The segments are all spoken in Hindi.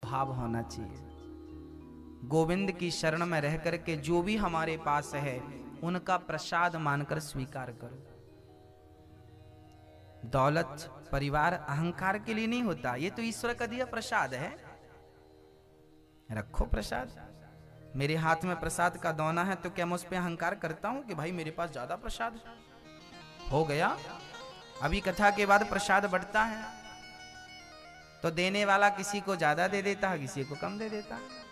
भाव होना चाहिए। गोविंद की शरण में रह करके जो भी हमारे पास है उनका प्रसाद मानकर स्वीकार करो। दौलत, परिवार अहंकार के लिए नहीं होता, ये तो ईश्वर का दिया प्रसाद है। रखो प्रसाद। मेरे हाथ में प्रसाद का दोना है तो क्या मैं उस पर अहंकार करता हूं कि भाई मेरे पास ज्यादा प्रसाद हो गया? अभी कथा के बाद प्रसाद बढ़ता है तो देने वाला किसी को ज्यादा दे देता है, किसी को कम दे देता है।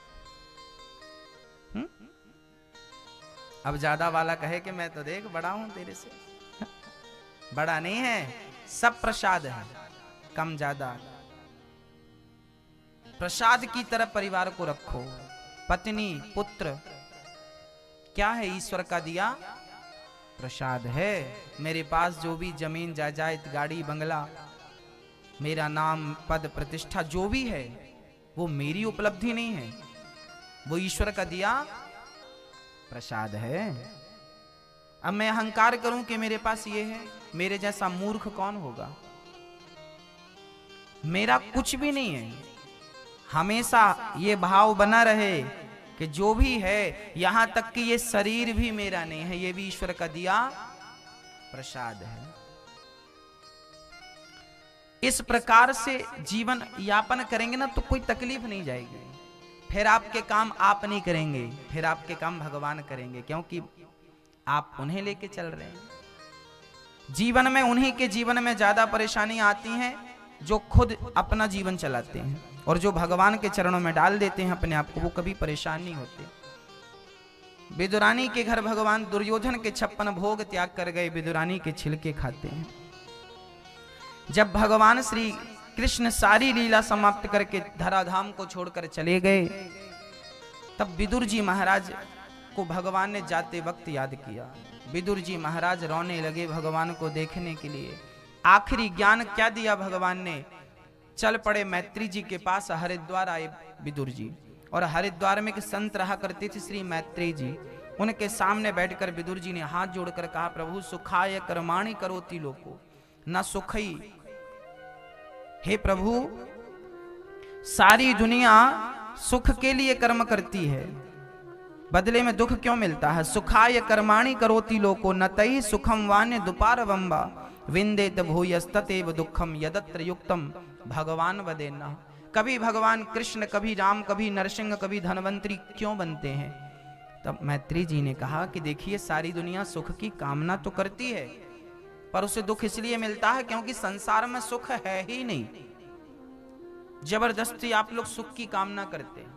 अब ज्यादा वाला कहे कि मैं तो देख बड़ा हूं तेरे से। बड़ा नहीं है, सब प्रसाद है, कम ज्यादा। प्रसाद की तरह परिवार को रखो। पत्नी, पुत्र क्या है? ईश्वर का दिया प्रसाद है। मेरे पास जो भी जमीन जायदाद, गाड़ी बंगला, मेरा नाम, पद, प्रतिष्ठा जो भी है वो मेरी उपलब्धि नहीं है, वो ईश्वर का दिया प्रसाद है। अब मैं अहंकार करूं कि मेरे पास ये है, मेरे जैसा मूर्ख कौन होगा? मेरा कुछ भी नहीं है। हमेशा ये भाव बना रहे कि जो भी है, यहां तक कि ये शरीर भी मेरा नहीं है, ये भी ईश्वर का दिया प्रसाद है। इस प्रकार से जीवन यापन करेंगे ना तो कोई तकलीफ नहीं जाएगी। फिर आपके काम आप नहीं करेंगे, फिर आपके काम भगवान करेंगे, क्योंकि आप उन्हें लेके चल रहे हैं। जीवन में उन्हीं के जीवन में ज्यादा परेशानी आती हैं जो खुद अपना जीवन चलाते हैं, और जो भगवान के चरणों में डाल देते हैं अपने आप को, वो कभी परेशान नहीं होते। विदुरानी के घर भगवान दुर्योधन के 56 भोग त्याग कर गए, विदुरानी के छिलके खाते हैं। जब भगवान श्री कृष्ण सारी लीला समाप्त करके धराधाम को छोड़कर चले गए, तब विदुर जी महाराज को भगवान ने जाते वक्त याद किया। विदुर जी महाराज रोने लगे भगवान को देखने के लिए। आखिरी ज्ञान क्या दिया भगवान ने? चल पड़े मैत्री जी के पास। हरिद्वार आए विदुर जी, और हरिद्वार में एक संत रहा करते थे श्री मैत्री जी। उनके सामने बैठकर विदुर जी ने हाथ जोड़कर कहा, प्रभु सुखाय कर्माणि करोति लोको न सुखई। हे प्रभु, सारी दुनिया सुख के लिए कर्म करती है, बदले में दुख क्यों मिलता है? सुखाय कर्माणि करोति लोको न तई सुखम वान्य दुपारवंबा विंदेत भूयस्ततेव दुखम यदत्र युक्तम भगवान वदेना। कभी भगवान कृष्ण, कभी राम, कभी नरसिंह, कभी धनवंतरी क्यों बनते हैं? तब मैत्री जी ने कहा कि देखिए, सारी दुनिया सुख की कामना तो करती है, पर उसे दुख इसलिए मिलता है क्योंकि संसार में सुख है ही नहीं। जबरदस्ती आप लोग सुख की कामना करते हैं।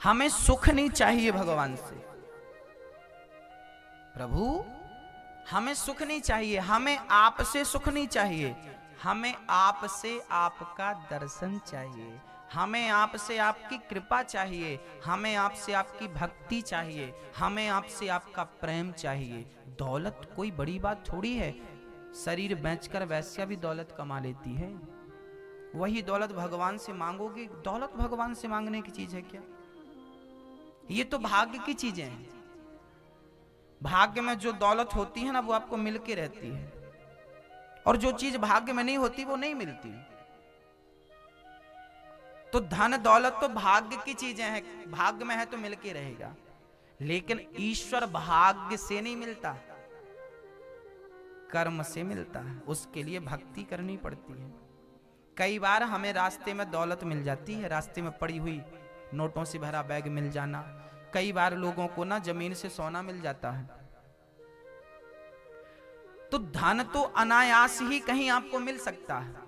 हमें सुख नहीं चाहिए भगवान से। प्रभु हमें सुख नहीं चाहिए, हमें आपसे सुख नहीं चाहिए, हमें आपसे आपका दर्शन चाहिए, हमें आपसे आपकी कृपा चाहिए, हमें आपसे आपकी भक्ति चाहिए, हमें आपसे आपका प्रेम चाहिए। दौलत कोई बड़ी बात थोड़ी है। शरीर बेचकर वैश्या भी दौलत कमा लेती है। वही दौलत भगवान से मांगोगे? दौलत भगवान से मांगने की चीज है क्या? ये तो भाग्य की चीजें हैं। भाग्य में जो दौलत होती है ना, वो आपको मिलके रहती है, और जो चीज भाग्य में नहीं होती वो नहीं मिलती। तो धन दौलत तो भाग्य की चीजें हैं, भाग्य में है तो मिलके रहेगा। लेकिन ईश्वर भाग्य से नहीं मिलता, कर्म से मिलता है। उसके लिए भक्ति करनी पड़ती है। कई बार हमें रास्ते में दौलत मिल जाती है, रास्ते में पड़ी हुई नोटों से भरा बैग मिल जाना। कई बार लोगों को ना जमीन से सोना मिल जाता है। तो धन तो अनायास ही कहीं आपको मिल सकता है।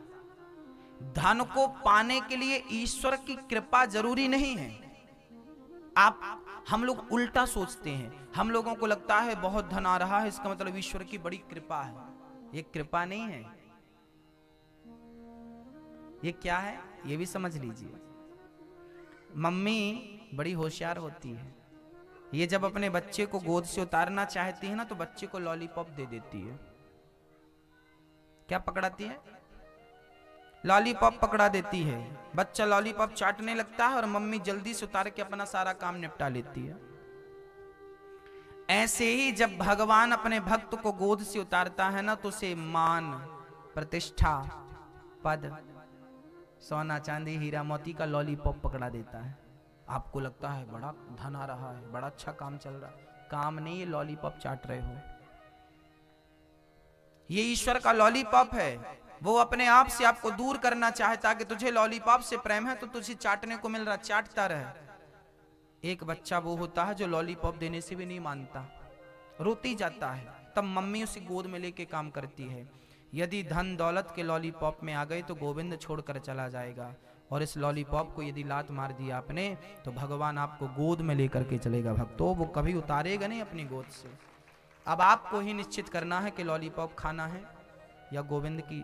धन को पाने के लिए ईश्वर की कृपा जरूरी नहीं है। हम लोग उल्टा सोचते हैं। हम लोगों को लगता है बहुत धन आ रहा है, इसका मतलब ईश्वर की बड़ी कृपा है। ये कृपा नहीं है। ये क्या है ये भी समझ लीजिए। मम्मी बड़ी होशियार होती है। ये जब अपने बच्चे को गोद से उतारना चाहती है ना, तो बच्चे को लॉलीपॉप दे देती है। क्या पकड़ाती है? लॉलीपॉप पकड़ा देती है। बच्चा लॉलीपॉप चाटने लगता है और मम्मी जल्दी से उतार के अपना सारा काम निपटा लेती है। ऐसे ही जब भगवान अपने भक्त को गोद से उतारता है ना, तो उसे मान, प्रतिष्ठा, पद, सोना चांदी हीरा मोती का लॉलीपॉप पकड़ा देता है। आपको लगता है बड़ा धन आ रहा है, बड़ा अच्छा काम चल रहा है। काम नहीं, ये लॉलीपॉप चाट रहे हो। ये ईश्वर का लॉलीपॉप है। वो अपने आप से आपको दूर करना चाहता कि तुझे लॉलीपॉप से प्रेम है तो तुझे चाटने को मिल रहा, चाटता रहे। एक बच्चा वो होता है जो लॉलीपॉप देने से भी नहीं मानता, रोती जाता है, तब मम्मी उसे गोद में लेके काम करती है। यदि धन दौलत के लॉलीपॉप में आ गए तो गोविंद छोड़कर चला जाएगा, और इस लॉलीपॉप को यदि लात मार दिया आपने तो भगवान आपको गोद में लेकर के चलेगा। भक्तों, वो कभी उतारेगा नहीं अपनी गोद से। अब आपको ही निश्चित करना है कि लॉलीपॉप खाना है या गोविंद की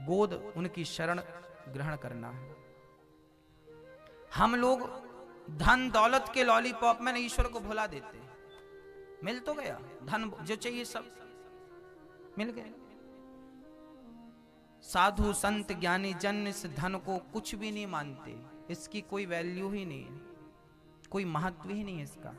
गोद, उनकी शरण ग्रहण करना है। हम लोग धन दौलत के लॉलीपॉप में ईश्वर को भुला देते हैं। मिल तो गया, धन जो चाहिए सब मिल गया। साधु संत ज्ञानी जन इस धन को कुछ भी नहीं मानते, इसकी कोई वैल्यू ही नहीं है, कोई महत्व ही नहीं है इसका।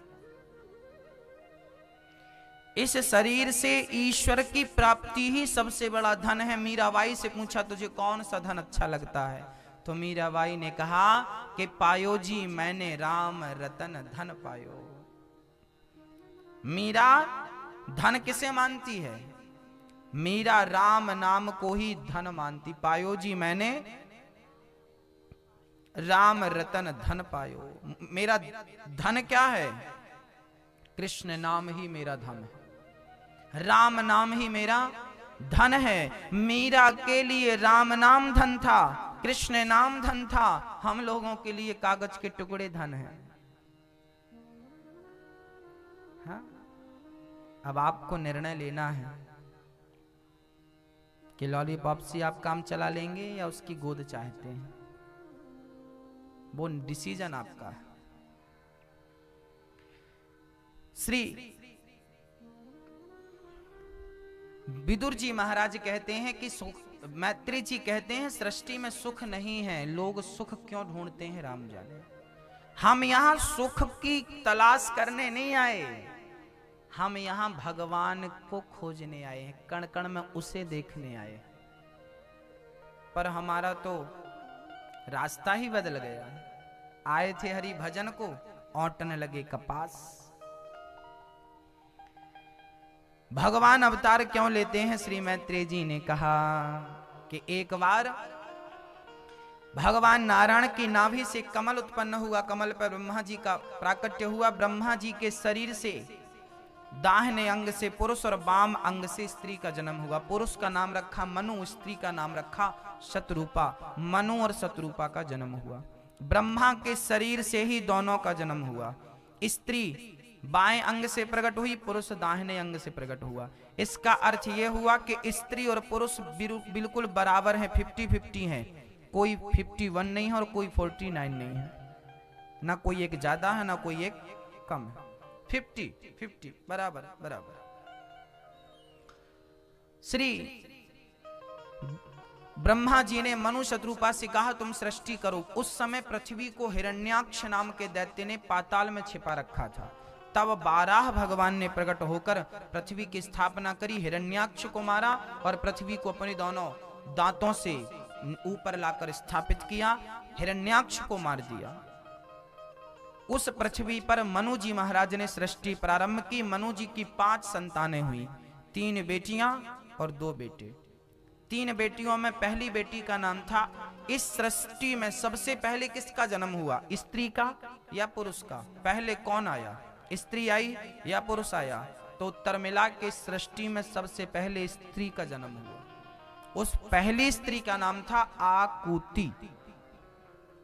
इस शरीर से ईश्वर की प्राप्ति ही सबसे बड़ा धन है। मीराबाई से पूछा तुझे कौन सा धन अच्छा लगता है, तो मीराबाई ने कहा कि पायो जी मैंने राम रतन धन पायो। मीरा धन किसे मानती है? मीरा राम नाम को ही धन मानती। पायो जी मैंने राम रतन धन पायो। मेरा धन क्या है? कृष्ण नाम ही मेरा धन है, राम नाम ही मेरा धन है। मीरा के लिए राम नाम धन था, कृष्ण नाम धन था, हम लोगों के लिए कागज के टुकड़े धन है। हाँ? अब आपको निर्णय लेना है कि लॉलीपॉप से आप काम चला लेंगे या उसकी गोद चाहते हैं। वो डिसीजन आपका है। श्री विदुर जी महाराज कहते हैं कि मैत्री जी कहते हैं सृष्टि में सुख नहीं है, लोग सुख क्यों ढूंढते हैं राम जाने। हम यहां सुख की तलाश करने नहीं आए, हम यहां भगवान को खोजने आए हैं, कण कण में उसे देखने आए। पर हमारा तो रास्ता ही बदल गया। आए थे हरि भजन को, औंटने लगे कपास। भगवान अवतार क्यों लेते हैं? श्री मैत्रेय जी ने कहा कि एक बार भगवान नारायण की नाभि से कमल उत्पन्न हुआ, कमल पर ब्रह्मा जी का प्राकट्य हुआ। ब्रह्मा जी के शरीर से दाहिने अंग से पुरुष और बाम अंग से स्त्री का जन्म हुआ। पुरुष का नाम रखा मनु, स्त्री का नाम रखा शतरूपा। मनु और शतरूपा का जन्म हुआ। ब्रह्मा के शरीर से ही दोनों का जन्म हुआ। स्त्री बाएं अंग से प्रकट हुई, पुरुष दाहिने अंग से प्रकट हुआ। इसका अर्थ यह हुआ कि स्त्री और पुरुष बिल्कुल बराबर हैं, 50-50 हैं। कोई 51 नहीं है और कोई 49 नहीं है। ना कोई एक ज्यादा है ना कोई एक कम है, 50-50 बराबर बराबर। श्री ब्रह्मा जी ने मनु शत्रुपा से कहा तुम सृष्टि करो। उस समय पृथ्वी को हिरण्याक्ष नाम के दैत्य ने पाताल में छिपा रखा था। तब 12 भगवान ने प्रकट होकर पृथ्वी की स्थापना करी, हिरण्याक्ष को मारा और पृथ्वी को अपने दोनों दांतों से ऊपर लाकर स्थापित किया, हिरण्याक्ष को मार दिया। उस पृथ्वी पर मनु जी महाराज ने सृष्टि प्रारंभ की। मनु जी की 5 संतानें हुई, 3 बेटियां और 2 बेटे। 3 बेटियों में पहली बेटी का नाम था, इस सृष्टि में सबसे पहले किसका जन्म हुआ? स्त्री का या पुरुष का? पहले कौन आया? स्त्री आई या पुरुष आया? तो उत्तर मिला कि सृष्टि में सबसे पहले स्त्री का जन्म हुआ। उस पहली स्त्री का नाम था आकुति,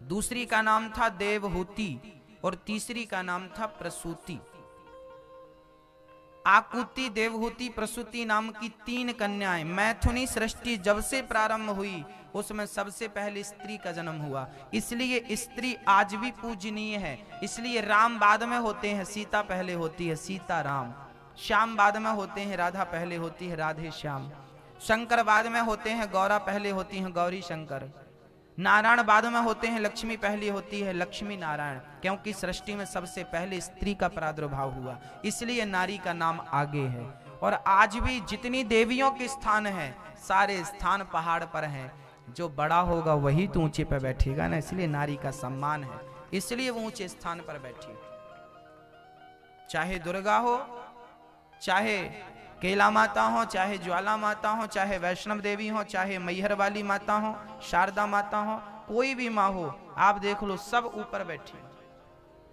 दूसरी का नाम था देवहूति और तीसरी का नाम था प्रसूति। आकुति, देवहूति, प्रसूति नाम की 3 कन्याएं। मैथुनी सृष्टि जब से प्रारंभ हुई उसमें सबसे पहले स्त्री का जन्म हुआ। इसलिए स्त्री आज भी पूजनीय है। इसलिए राम बाद में होते हैं, सीता पहले होती है, सीता राम। श्याम बाद में होते हैं, राधा पहले होती है, राधे श्याम। शंकर बाद में होते हैं, गौरा पहले होती हैं, गौरी शंकर। नारायण बाद में होते हैं, लक्ष्मी पहली होती है, लक्ष्मी नारायण। क्योंकि सृष्टि में सबसे पहले स्त्री का प्रादुर्भाव हुआ, इसलिए नारी का नाम आगे है। और आज भी जितनी देवियों के स्थान हैं सारे स्थान पहाड़ पर हैं। जो बड़ा होगा वही तो ऊंचे पर बैठेगा ना, इसलिए नारी का सम्मान है, इसलिए वो ऊंचे स्थान पर बैठी। चाहे दुर्गा हो, चाहे केला माता हो, चाहे ज्वाला माता हो, चाहे वैष्णव देवी हो, चाहे मैहर वाली माता हो, शारदा माता हो, कोई भी माँ हो, आप देख लो सब ऊपर बैठी,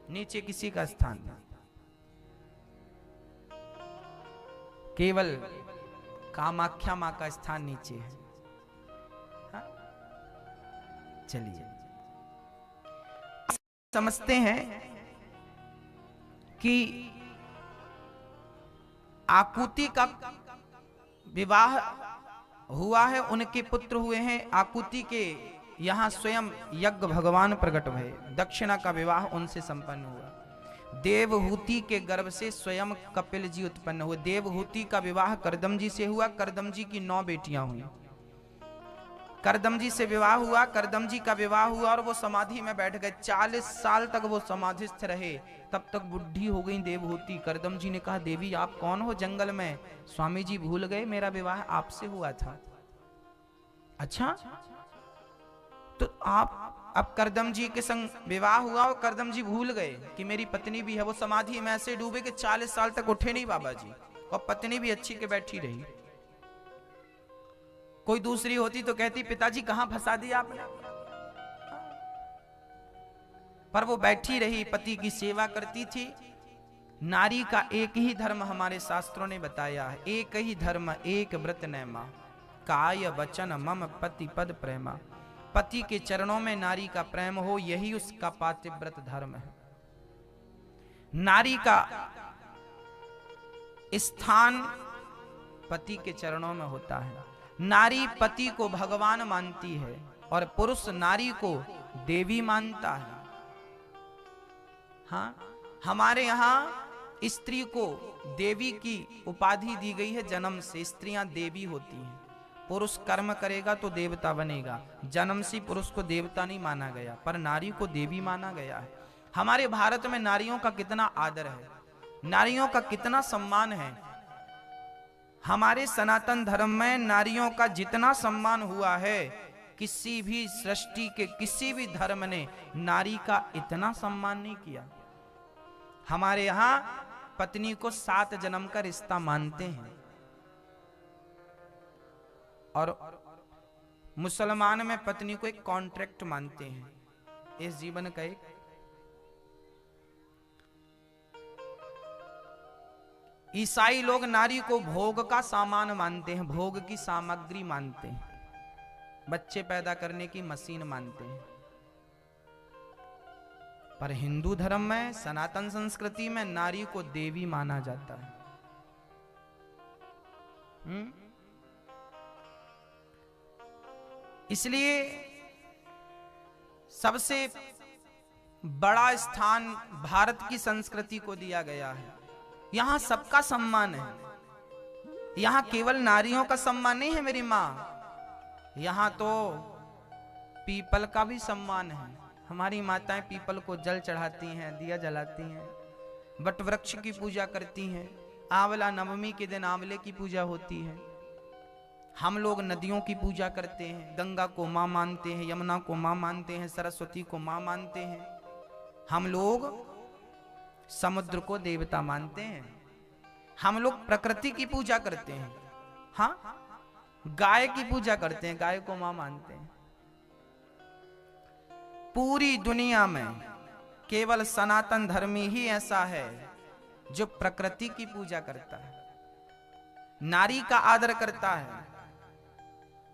नीचे किसी का स्थान नहीं। केवल कामाख्या माँ का स्थान नीचे है। हाँ? चलिए समझते हैं कि आकुति का विवाह हुआ है, उनके पुत्र हुए हैं। आकुति के यहाँ स्वयं यज्ञ भगवान प्रकट भये, दक्षिणा का विवाह उनसे संपन्न हुआ। देवहूति के गर्भ से स्वयं कपिल जी उत्पन्न हुए। देवहूति का विवाह करदम जी से हुआ, करदम जी की 9 बेटियां हुई। करदम जी से विवाह हुआ, करदम जी का विवाह हुआ और वो समाधि में बैठ गए। 40 साल तक वो समाधिस्थ रहे, तब तक बुढ़ी हो गई देवहूति। करदम जी ने कहा, देवी आप कौन हो जंगल में? स्वामी जी भूल गए मेरा विवाह आपसे हुआ था। अच्छा, तो आप अब करदम जी के संग विवाह हुआ और करदम जी भूल गए कि मेरी पत्नी भी है। वो समाधि में ऐसे डूबे कि 40 साल तक उठे नहीं बाबा जी, और पत्नी भी अच्छी के बैठी रही। कोई दूसरी होती तो कहती पिताजी कहां फंसा दिया आपने, पर वो बैठी रही, पति की सेवा करती थी। नारी का एक ही धर्म हमारे शास्त्रों ने बताया है, एक ही धर्म एक व्रत नैमा, काय वचन मम पति पद प्रेमा। पति के चरणों में नारी का प्रेम हो, यही उसका पातिव्रत धर्म है। नारी का स्थान पति के चरणों में होता है। नारी पति को भगवान मानती है और पुरुष नारी को देवी मानता है। हाँ, हमारे यहां स्त्री को देवी की उपाधि दी गई है। जन्म से स्त्रियां देवी होती हैं। पुरुष कर्म करेगा तो देवता बनेगा। जन्म से पुरुष को देवता नहीं माना गया, पर नारी को देवी माना गया है। हमारे भारत में नारियों का कितना आदर है, नारियों का कितना सम्मान है। हमारे सनातन धर्म में नारियों का जितना सम्मान हुआ है, किसी भी सृष्टि के किसी भी धर्म ने नारी का इतना सम्मान नहीं किया। हमारे यहां पत्नी को 7 जन्म का रिश्ता मानते हैं, और मुसलमान में पत्नी को एक कॉन्ट्रैक्ट मानते हैं, इस जीवन का एक। ईसाई लोग नारी को भोग का सामान मानते हैं, भोग की सामग्री मानते हैं, बच्चे पैदा करने की मशीन मानते हैं। पर हिंदू धर्म में, सनातन संस्कृति में नारी को देवी माना जाता है। इसलिए सबसे बड़ा स्थान भारत की संस्कृति को दिया गया है। यहां सबका सम्मान है। यहां केवल नारियों का सम्मान नहीं है मेरी मां, यहां तो पीपल का भी सम्मान है। हमारी माताएं पीपल को जल चढ़ाती हैं, दिया जलाती हैं, वट वृक्ष की पूजा करती हैं। आंवला नवमी के दिन आंवले की पूजा होती है। हम लोग नदियों की पूजा करते हैं, गंगा को मां मानते हैं, यमुना को मां मानते हैं, सरस्वती को मां मानते हैं। हम लोग समुद्र को देवता मानते हैं। हम लोग प्रकृति की पूजा करते हैं। हाँ, गाय की पूजा करते हैं, गाय को मां मानते हैं। पूरी दुनिया में केवल सनातन धर्मी ही ऐसा है जो प्रकृति की पूजा करता है, नारी का आदर करता है।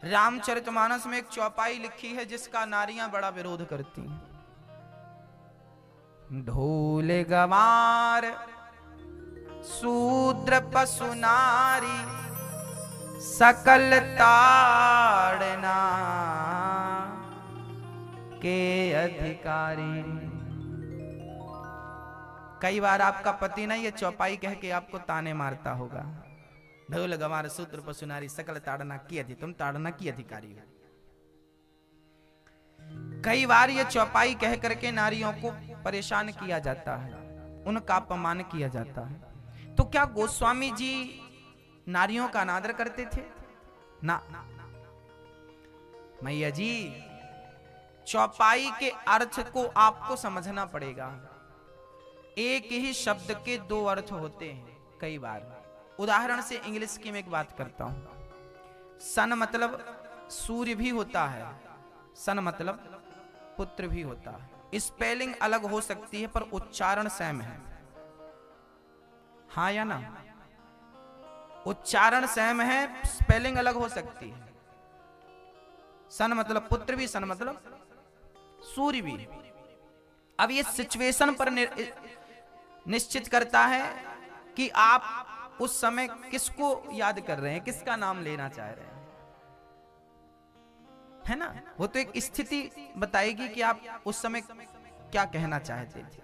रामचरितमानस में एक चौपाई लिखी है जिसका नारियां बड़ा विरोध करती हैं। ढोल गवार शूद्र पशु नारी सकल ताड़ना के अधिकारी। कई बार आपका पति ना ये चौपाई कह के आपको ताने मारता होगा, ढोल गवार शूद्र पशु नारी सकल ताड़ना की अधिकारी, तुम ताड़ना की अधिकारी हो। कई बार ये चौपाई कह करके नारियों को परेशान किया जाता है, उनका अपमान किया जाता है। तो क्या गोस्वामी जी नारियों का अनादर करते थे? ना, मैया जी, चौपाई के अर्थ को आपको समझना पड़ेगा। एक ही शब्द के दो अर्थ होते हैं कई बार। उदाहरण से इंग्लिश की मैं एक बात करता हूं। सन मतलब सूर्य भी होता है, सन मतलब पुत्र भी होता है। स्पेलिंग अलग हो सकती है पर उच्चारण सेम है, हाँ या ना? उच्चारण सेम है, स्पेलिंग अलग हो सकती है। सन मतलब पुत्र भी, सन मतलब सूर्य भी। अब ये सिचुएशन पर निश्चित करता है कि आप उस समय किसको याद कर रहे हैं, किसका नाम लेना चाह रहे हैं, है ना? वो तो एक स्थिति बताएगी कि आप उस समय क्या कहना चाहते थे।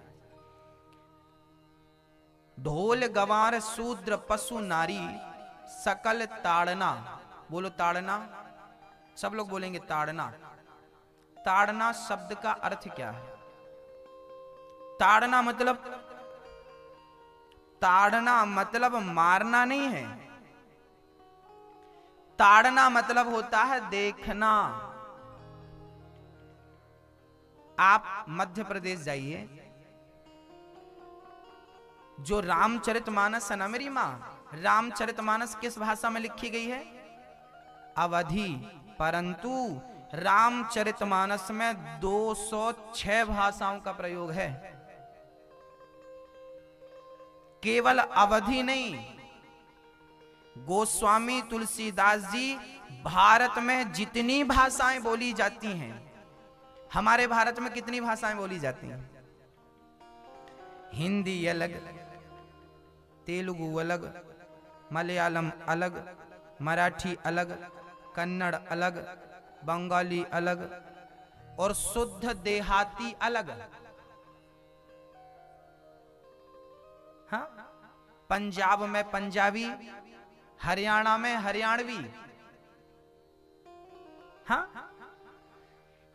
ढोल गवार शूद्र पशु नारी सकल ताड़ना। बोलो ताड़ना, सब लोग बोलेंगे ताड़ना। ताड़ना शब्द का अर्थ क्या है? ताड़ना मतलब मारना नहीं है। ताड़ना मतलब होता है देखना। आप मध्य प्रदेश जाइए, जो रामचरितमानस है ना मेरी मां, रामचरितमानस किस भाषा में लिखी गई है? अवधी। परंतु रामचरितमानस में 206 भाषाओं का प्रयोग है। केवल अवधि नहीं, गोस्वामी तुलसीदास जी भारत में जितनी भाषाएं बोली जाती हैं, हमारे भारत में कितनी भाषाएं बोली जाती हैं? हिंदी अलग, तेलुगु अलग, मलयालम अलग, मराठी अलग, कन्नड़ अलग, बंगाली अलग और शुद्ध देहाती अलग। हाँ, पंजाब में पंजाबी, हरियाणा में हरियाणवी। हाँ,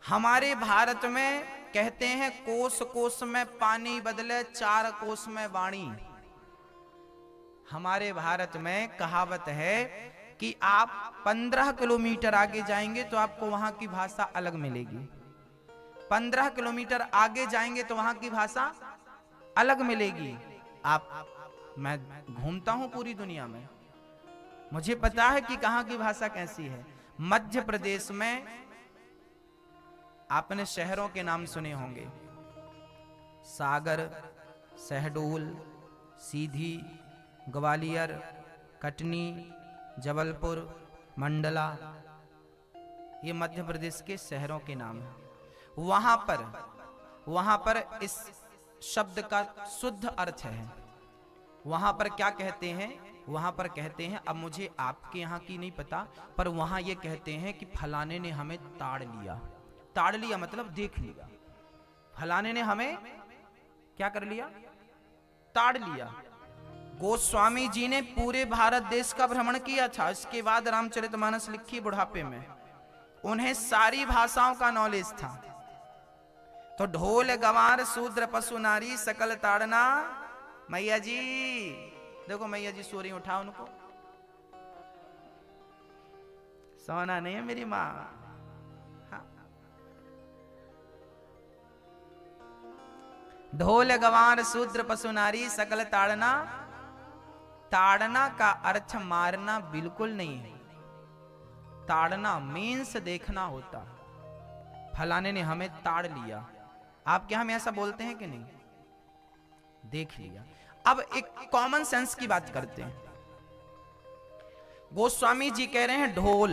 हमारे भारत में कहते हैं कोस कोस में पानी बदले 4 कोस में वाणी। हमारे भारत में कहावत है कि आप 15 किलोमीटर आगे जाएंगे तो आपको वहां की भाषा अलग मिलेगी, 15 किलोमीटर आगे जाएंगे तो वहां की भाषा अलग मिलेगी। मैं घूमता हूं पूरी दुनिया में, मुझे पता है कि कहां की भाषा कैसी है। मध्य प्रदेश में आपने शहरों के नाम सुने होंगे, सागर, शहडोल, सीधी, ग्वालियर, कटनी, जबलपुर, मंडला, ये मध्य प्रदेश के शहरों के नाम हैं। वहां पर इस शब्द का शुद्ध अर्थ है। वहां पर क्या कहते हैं? वहां पर कहते हैं, अब मुझे आपके यहां की नहीं पता, पर वहां ये कहते हैं कि फलाने ने हमें ताड़ लिया। ताड़ लिया मतलब देख लिया। फलाने ने हमें क्या कर लिया? ताड़ लिया। गोस्वामी जी ने पूरे भारत देश का भ्रमण किया था, इसके बाद रामचरितमानस लिखी बुढ़ापे में। उन्हें सारी भाषाओं का नॉलेज था। तो ढोल गवार शूद्र पशु नारी सकल ताड़ना। मैया जी देखो, मैया जी सो रही, उठाओ उनको। सोना नहीं है मेरी माँ। हाँ। ढोल गवार शूद्र पशु नारी सकल ताड़ना। ताड़ना का अर्थ मारना बिल्कुल नहीं है। ताड़ना मीन्स देखना होता। फलाने ने हमें ताड़ लिया। आपके यहां हम ऐसा बोलते हैं कि नहीं? देख लिया। अब एक कॉमन सेंस की बात करते हैं। गोस्वामी जी कह रहे हैं ढोल।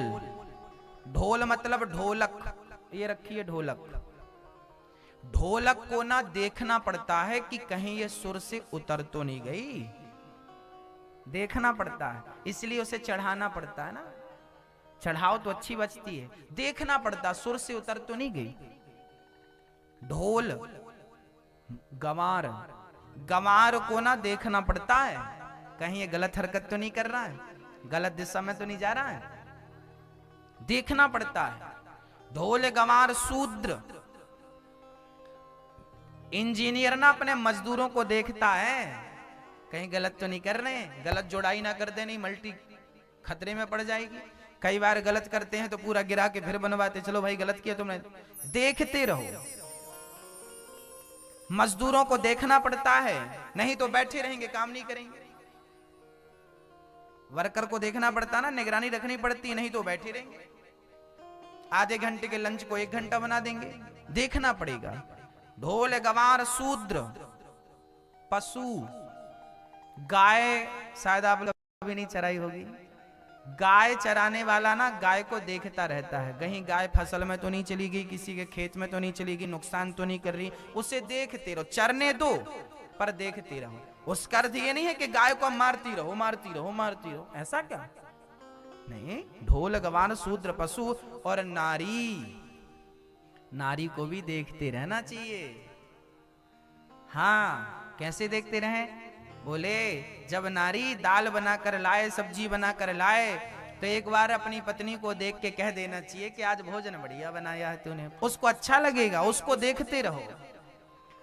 ढोल मतलब ढोलक। ये रखिए ढोलक। ढोलक को ना देखना पड़ता है कि कहीं ये सुर से उतर तो नहीं गई, देखना पड़ता है, इसलिए उसे चढ़ाना पड़ता है ना। चढ़ाओ तो अच्छी बजती है, देखना पड़ता सुर से उतर तो नहीं गई। ढोल गंवार, गंवार को ना देखना पड़ता है कहीं ये गलत हरकत तो नहीं कर रहा है, गलत दिशा में तो नहीं जा रहा है, देखना पड़ता है। ढोल गंवार शूद्र, इंजीनियर ना अपने मजदूरों को देखता है कहीं गलत तो नहीं कर रहे हैं, गलत जोड़ाई ना कर दे, नहीं मल्टी खतरे में पड़ जाएगी। कई बार गलत करते हैं तो पूरा गिरा के फिर बनवाते, चलो भाई गलत किया तुमने। देखते रहो, मजदूरों को देखना पड़ता है, नहीं तो बैठे रहेंगे, काम नहीं करेंगे। वर्कर को देखना पड़ता ना, निगरानी रखनी पड़ती है, नहीं तो बैठे रहेंगे। आधे घंटे के लंच को 1 घंटा बना देंगे, देखना पड़ेगा। ढोल गवार शूद्र पशु, गाय शायद आप लोग भी नहीं चराई होगी। गाय चराने वाला ना गाय को देखता रहता है, कहीं गाय फसल में तो नहीं चली गई, किसी के खेत में तो नहीं चली गई, नुकसान तो नहीं कर रही, उसे देखते रहो। चरने दो पर देखते रहो। उसका अर्थ ये नहीं है कि गाय को मारती रहो मारती रहो मारती रहो, ऐसा क्या नहीं। ढोल गवान शूद्र पशु और नारी, नारी को भी देखते रहना चाहिए। हाँ, कैसे देखते रहें? बोले जब नारी दाल बनाकर लाए, सब्जी बनाकर लाए, तो एक बार अपनी पत्नी को देख के कह देना चाहिए कि आज भोजन बढ़िया बनाया है तूने। उसको अच्छा लगेगा, उसको देखते रहो,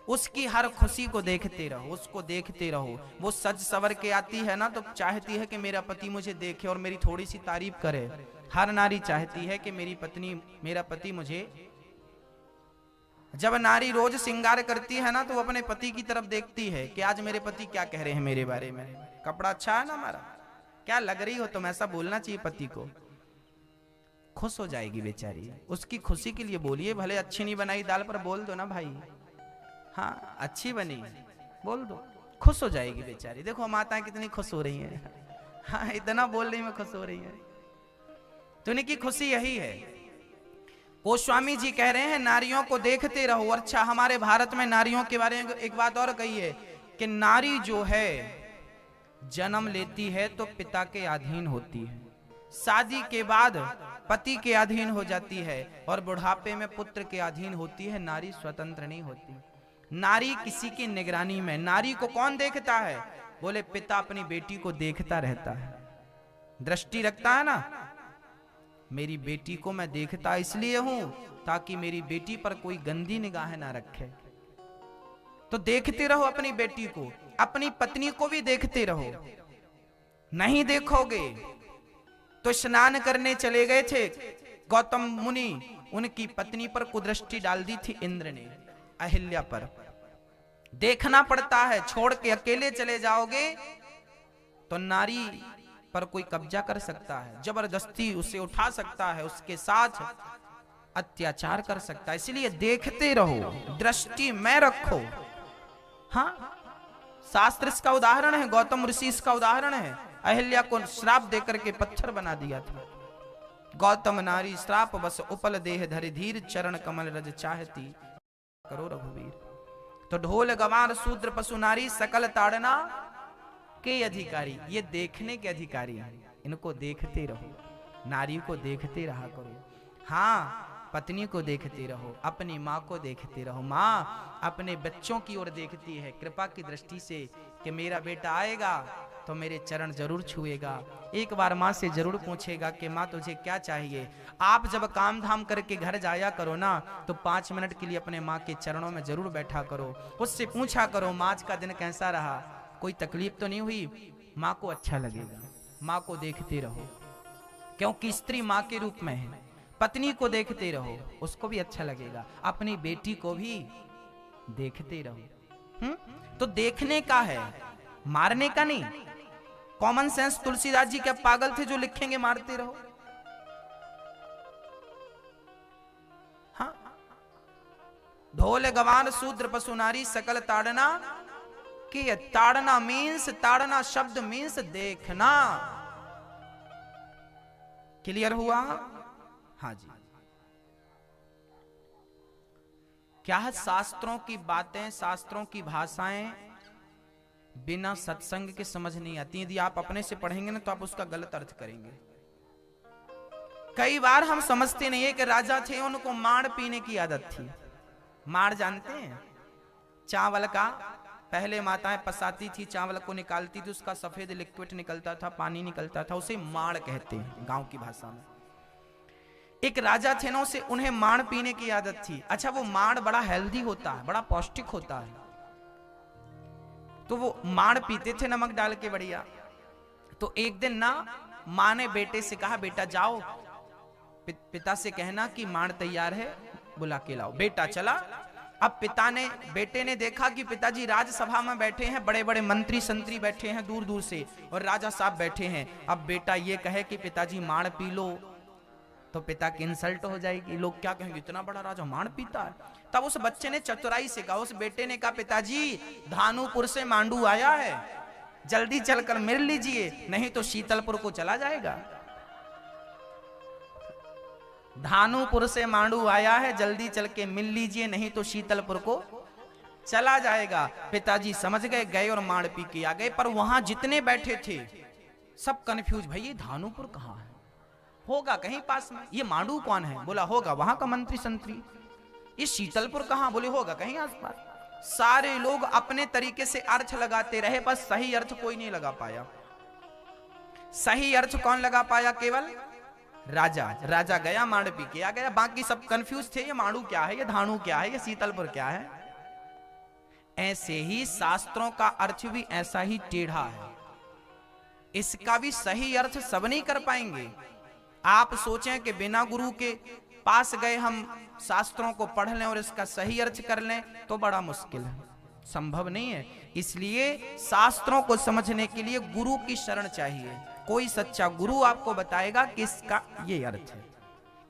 उसकी हर खुशी को देखते रहो, उसको देखते रहो। वो सज सवर के आती है ना, तो चाहती है कि मेरा पति मुझे देखे और मेरी थोड़ी सी तारीफ करे। हर नारी चाहती है कि मेरी पत्नी, मेरा पति मुझे। जब नारी रोज श्रृंगार करती है ना, तो वो अपने पति की तरफ देखती है कि आज मेरे पति क्या कह रहे हैं मेरे बारे में। कपड़ा अच्छा है ना हमारा, क्या लग रही हो तुम, ऐसा बोलना चाहिए पति को। खुश हो जाएगी बेचारी, उसकी खुशी के लिए बोलिए। भले अच्छी नहीं बनाई दाल, पर बोल दो ना भाई, हाँ अच्छी बनी, बोल दो, खुश हो जाएगी बेचारी। देखो माताएं कितनी खुश हो रही हैं, हाँ इतना बोल रही में खुश हो रही है, तो इनकी खुशी यही है। गोस्वामी जी कह रहे हैं नारियों को देखते रहो। अच्छा, हमारे भारत में नारियों के बारे में एक बात और कही है कि नारी जो है जन्म लेती है तो पिता के अधीन होती है, शादी के बाद पति के अधीन हो जाती है, और बुढ़ापे में पुत्र के अधीन होती है। नारी स्वतंत्र नहीं होती, नारी किसी की निगरानी में। नारी को कौन देखता है? बोले पिता अपनी बेटी को देखता रहता है, दृष्टि रखता है ना। मेरी बेटी को मैं देखता इसलिए हूं ताकि मेरी बेटी पर कोई गंदी निगाह ना रखे। तो देखते रहो अपनी बेटी को, अपनी पत्नी को भी देखते रहो। नहीं देखोगे तो स्नान करने चले गए थे गौतम मुनि, उनकी पत्नी पर कुदृष्टि डाल दी थी इंद्र ने, अहिल्या पर। देखना पड़ता है, छोड़ के अकेले चले जाओगे तो नारी पर कोई कब्जा कर सकता है, जबरदस्ती उसे उठा सकता है, उसके साथ अत्याचार कर सकता है। इसलिए देखते रहो, दृष्टि में रखो। हाँ, शास्त्र इसका उदाहरण है, गौतम ऋषि इसका उदाहरण है। अहिल्या को श्राप देकर के पत्थर बना दिया था। गौतम नारी श्राप बस उपल देह धरि धीर, चरण कमल रज चाहती करो रघुवीर। तो ढोल गवार शूद्र पशु नारी सकल ताड़ना के अधिकारी, ये देखने के अधिकारी हैं। इनको देखते रहो, नारी को देखते रहा करो। हाँ, पत्नी को देखते रहो, अपनी माँ को देखते रहो। माँ अपने बच्चों की ओर देखती है कृपा की दृष्टि से कि मेरा बेटा आएगा तो मेरे चरण जरूर छुएगा, एक बार माँ से जरूर पूछेगा कि माँ तुझे क्या चाहिए। आप जब काम धाम करके घर जाया करो ना, तो 5 मिनट के लिए अपने माँ के चरणों में जरूर बैठा करो, उससे पूछा करो माँ आज का दिन कैसा रहा, कोई तकलीफ तो नहीं हुई। माँ को अच्छा लगेगा। माँ को देखते रहो, क्योंकि स्त्री माँ के रूप में है। पत्नी को देखते रहो, उसको भी अच्छा लगेगा। अपनी बेटी को भी देखते रहो। तो देखने का है, मारने का नहीं। कॉमन सेंस तुलसीदास जी क्या पागल थे जो लिखेंगे मारते रहो? हाँ, ढोल गवान शूद्र पशु नारी सकल ताड़ना कि ताड़ना मीन्स, ताड़ना शब्द मीन्स देखना। क्लियर हुआ? हाँ जी। क्या है, शास्त्रों की बातें, शास्त्रों की भाषाएं बिना सत्संग के समझ नहीं आती। यदि आप अपने से पढ़ेंगे ना तो आप उसका गलत अर्थ करेंगे। कई बार हम समझते नहीं है कि राजा थे, उनको माड़ पीने की आदत थी। माड़ जानते हैं? चावल का, पहले माताएं पसाती थी, चावल को निकालती थी, उसका सफेद लिक्विड निकलता था, पानी निकलता था, उसे माड़ कहते हैं गांव की भाषा में। एक राजा थे ना, उसे उन्हें माड़ पीने की आदत थी। अच्छा, वो माड़ बड़ा हेल्दी होता है, बड़ा पौष्टिक होता है, तो वो माड़ पीते थे नमक डाल के बढ़िया। तो एक दिन ना माँ ने बेटे से कहा बेटा जाओ पिता से कहना कि माण तैयार है, बुला के लाओ। बेटा चला। अब बेटे ने देखा कि पिताजी राजसभा में बैठे हैं, बड़े बड़े मंत्री संतरी बैठे हैं दूर दूर से, और राजा साहब बैठे हैं। अब बेटा ये कहे कि पिताजी माण पी लो, तो पिता की इंसल्ट हो जाएगी, लोग क्या कहेंगे इतना बड़ा राजा माण पीता है। तब उस बच्चे ने चतुराई से कहा, उस बेटे ने कहा पिताजी धानुपुर से मांडू आया है, जल्दी चलकर मिल लीजिए, नहीं तो शीतलपुर को चला जाएगा। धानुपुर से मांडू आया है, जल्दी चल के मिल लीजिए, नहीं तो शीतलपुर को चला जाएगा। पिताजी समझ गए, गए और मांड पी के आ गए। पर वहां जितने बैठे थे सब कंफ्यूज, भाई ये धानुपुर कहां है, होगा कहीं पास में, ये मांडू कौन है, बोला होगा वहां का मंत्री संतरी। ये शीतलपुर कहां, बोले होगा कहीं आसपास। सारे लोग अपने तरीके से अर्थ लगाते रहे, बस सही अर्थ कोई नहीं लगा पाया। सही अर्थ कौन लगा पाया, केवल राजा। राजा गया मांड पी के आ गया, बाकी सब कंफ्यूज थे, ये मांडू क्या है, ये धानु क्या है, ये शीतलपुर क्या है। ऐसे ही शास्त्रों का अर्थ भी ऐसा ही टेढ़ा है, इसका भी सही अर्थ सब नहीं कर पाएंगे। आप सोचें कि बिना गुरु के पास गए हम शास्त्रों को पढ़ लें और इसका सही अर्थ कर लें, तो बड़ा मुश्किल है, संभव नहीं है। इसलिए शास्त्रों को समझने के लिए गुरु की शरण चाहिए। कोई सच्चा गुरु आपको बताएगा कि इसका ये अर्थ है,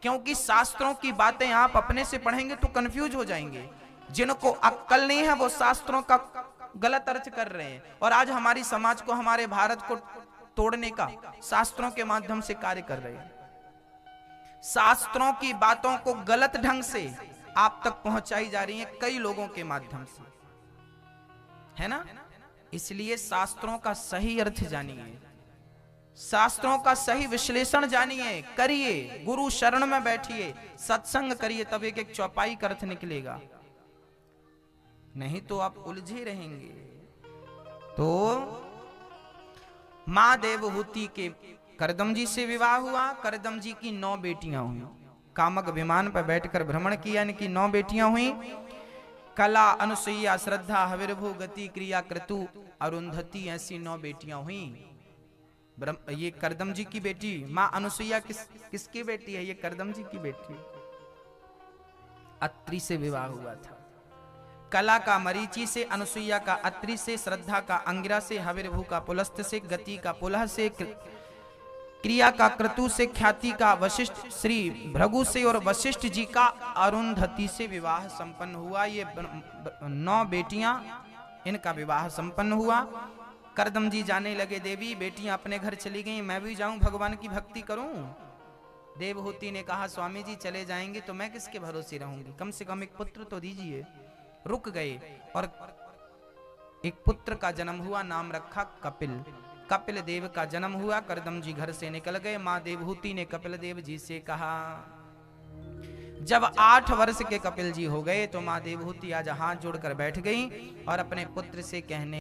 क्योंकि शास्त्रों की बातें आप अपने से पढ़ेंगे तो कंफ्यूज हो जाएंगे। जिनको अक्ल नहीं है वो शास्त्रों का गलत अर्थ कर रहे हैं, और आज हमारी समाज को, हमारे भारत को तोड़ने का शास्त्रों के माध्यम से कार्य कर रहे हैं। शास्त्रों की बातों को गलत ढंग से आप तक पहुंचाई जा रही है कई लोगों के माध्यम से, है ना। इसलिए शास्त्रों का सही अर्थ जानिए, शास्त्रों का सही विश्लेषण जानिए, करिए, गुरु शरण में बैठिए, सत्संग करिए, तब एक एक चौपाई का अर्थ निकलेगा, नहीं तो आप उलझे रहेंगे। तो मां देवहूति के करदम जी से विवाह हुआ। करदम जी की 9 बेटियां हुई। कामक विमान पर बैठकर भ्रमण किया, इनकी 9 बेटियां हुई। कला, अनुसुईया, श्रद्धा, हविर्भु, गति, क्रिया, क्रतु, अरुंधति, ऐसी 9 बेटियां हुई। ये करदम जी की बेटी मां अनुसुईया किसकी बेटी है, ये करदम जी की बेटी। अत्रि से विवाह हुआ था। कला का मरीचि से, अनुसुईया का अत्रि से, श्रद्धा का अंगिरा से, हविर्भु का पुलस्त्य से, गति का पुलह से, क्रिया का क्रतु से, ख्याति का वशिष्ठ श्री भृगु से, और वशिष्ठ जी का अरुंधति से विवाह संपन्न हुआ। ये 9 बेटियां, इनका विवाह संपन्न हुआ। करदम जी जाने लगे, देवी बेटियां अपने घर चली गई, मैं भी जाऊं भगवान की भक्ति करूं। देवहूति ने कहा स्वामी जी चले जाएंगे तो मैं किसके भरोसे रहूंगी, कम से कम एक पुत्र तो दीजिए। रुक गए और एक पुत्र का जन्म हुआ, नाम रखा कपिल। कपिल देव का जन्म हुआ। करदम जी घर से निकल गए। मां देवहूति ने कपिल देव जी से कहा, जब 8 वर्ष के कपिल जी हो गए तो मां देवहूति आज हाथ जोड़कर बैठ गई और अपने पुत्र से कहने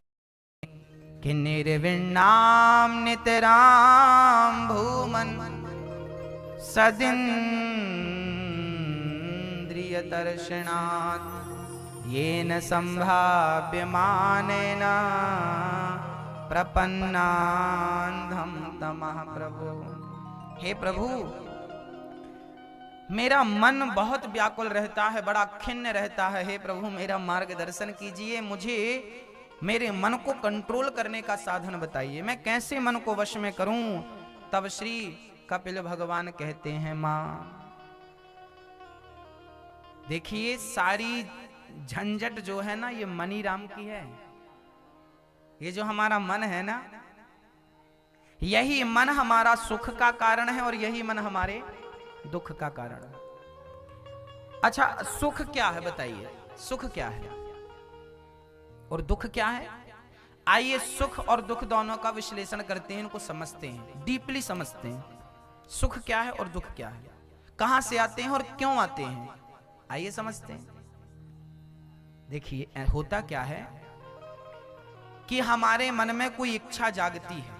कि निर्विण्णाम नितराम भूमन सदिन्द्रिय दर्शनात् येन संभाव्यमानेन प्रपन्नान्धं तमः प्रभु। हे प्रभु, मेरा मन बहुत व्याकुल रहता है, बड़ा खिन्न रहता है। हे प्रभु, मेरा मार्गदर्शन कीजिए, मुझे मेरे मन को कंट्रोल करने का साधन बताइए, मैं कैसे मन को वश में करूं। तब श्री कपिल भगवान कहते हैं, मां देखिए सारी झंझट जो है ना ये मनी राम की है। ये जो हमारा मन है ना, यही मन हमारा सुख का कारण है और यही मन हमारे दुख का कारण है। अच्छा, सुख क्या है बताइए, सुख क्या है और दुख क्या है? आइए सुख और दुख दोनों का विश्लेषण करते हैं, इनको समझते हैं, डीपली समझते हैं। सुख क्या है और दुख क्या है, कहां से आते हैं और क्यों आते हैं, आइए समझते हैं। देखिए होता क्या है कि हमारे मन में कोई इच्छा जागती है,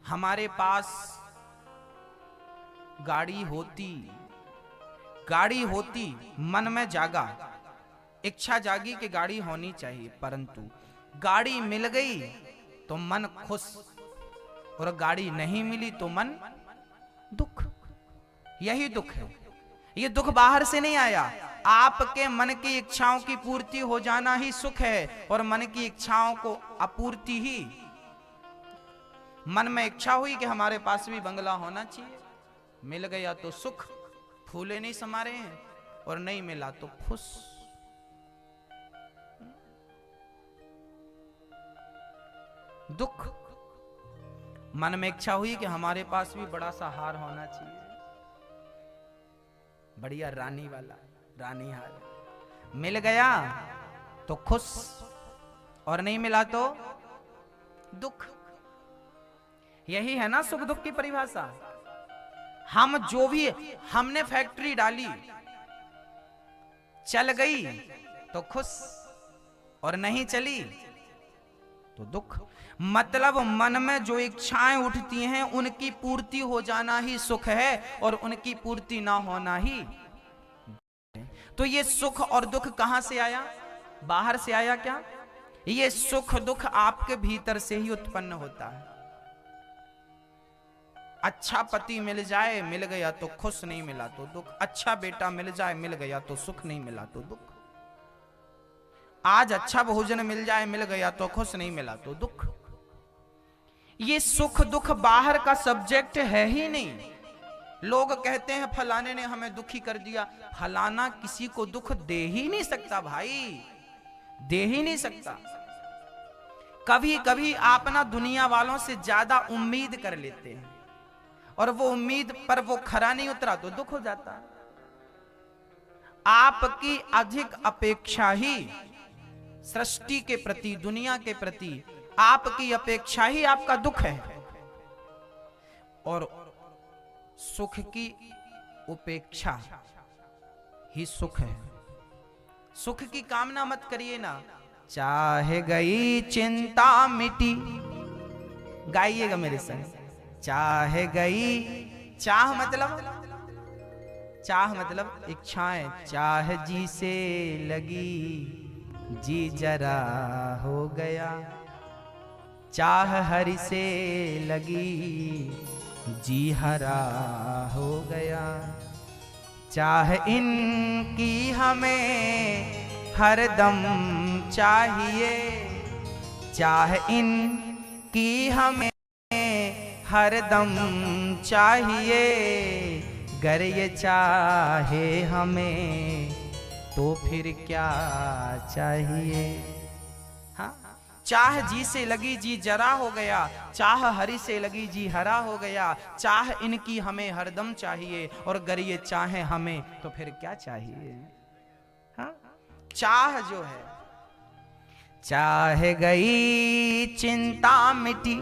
हमारे पास गाड़ी होती मन में जागा, इच्छा जागी कि गाड़ी होनी चाहिए, परंतु गाड़ी मिल गई तो मन खुश और गाड़ी नहीं मिली तो मन दुख। यही दुख है। ये दुख बाहर से नहीं आया, आपके मन की इच्छाओं की पूर्ति हो जाना ही सुख है, और मन की इच्छाओं को अपूर्ति ही। मन में इच्छा हुई कि हमारे पास भी बंगला होना चाहिए, मिल गया तो सुख, फूले नहीं समा रहे हैं, और नहीं मिला तो फुस। दुख। मन में इच्छा हुई कि हमारे पास भी बड़ा सा हार होना चाहिए, बढ़िया रानी वाला रानी हार, मिल गया तो खुश, और नहीं मिला तो दुख। यही है ना सुख दुख की परिभाषा। हम जो भी, हमने फैक्ट्री डाली, चल गई तो खुश, और नहीं चली तो दुख। मतलब मन में जो इच्छाएं उठती हैं उनकी पूर्ति हो जाना ही सुख है, और उनकी पूर्ति ना होना ही। तो ये सुख और दुख कहां से आया? बाहर से आया क्या? ये सुख दुख आपके भीतर से ही उत्पन्न होता है। अच्छा पति मिल जाए, मिल गया तो खुश, नहीं मिला तो दुख। अच्छा बेटा मिल जाए, मिल गया तो सुख, नहीं मिला तो दुख। आज अच्छा भोजन मिल जाए, मिल गया तो खुश, नहीं मिला तो दुख। ये सुख दुख बाहर का सब्जेक्ट है ही नहीं। लोग कहते हैं फलाने ने हमें दुखी कर दिया। फलाना किसी को दुख दे ही नहीं सकता भाई, दे ही नहीं सकता। कभी कभी आप ना दुनिया वालों से ज्यादा उम्मीद कर लेते हैं, और वो उम्मीद पर वो खरा नहीं उतरा तो दुख हो जाता है। आपकी अधिक अपेक्षा ही सृष्टि के प्रति, दुनिया के प्रति आपकी अपेक्षा ही आपका दुख है, और सुख की उपेक्षा ही सुख है। सुख की कामना मत करिए ना। चाहे गई चिंता मिटी, गाइएगा मेरे संग। चाहे गई, चाह मतलब इच्छाएं, चाह जी से लगी जी जरा हो गया, चाह हरि से लगी जी हरा हो गया। चाह इनकी हमें हरदम चाहिए, चाह इनकी हमें हरदम चाहिए, गर ये चाहे हमें तो फिर क्या चाहिए। हाँ, चाह जी से लगी जी जरा हो गया, चाह हरि से लगी जी हरा हो गया, चाह इनकी हमें हरदम चाहिए, और गर ये चाहे हमें तो फिर क्या चाहिए। हाँ? चाह जो है, चाह गई चिंता मिटी।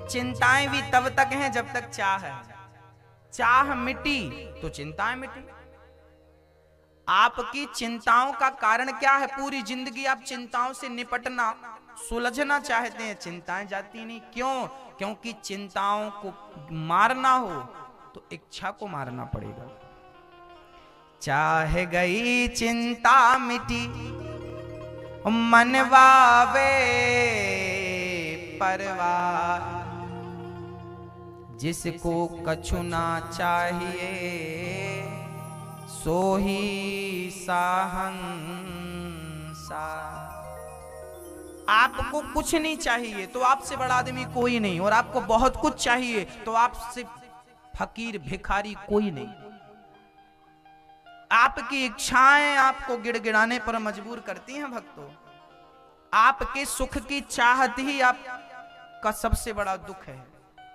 चिंताएं भी तब तक हैं जब तक चाह है। चाह मिटी तो चिंताएं मिटी। आपकी चिंताओं का कारण क्या है? पूरी जिंदगी आप चिंताओं से निपटना, सुलझना चाहते हैं, चिंताएं जाती नहीं। क्यों? क्योंकि चिंताओं को मारना हो तो इच्छा को मारना पड़ेगा। चाहे गई चिंता मिटी, मनवावे परवार, जिसको कछु ना चाहिए सो ही साहंसार। आपको कुछ नहीं चाहिए तो आपसे बड़ा आदमी कोई नहीं, और आपको बहुत कुछ चाहिए तो आपसे फकीर भिखारी कोई नहीं। आपकी इच्छाएं आपको गिड़गिड़ाने पर मजबूर करती हैं भक्तों। आपके सुख की चाहत ही आपका सबसे बड़ा दुख है।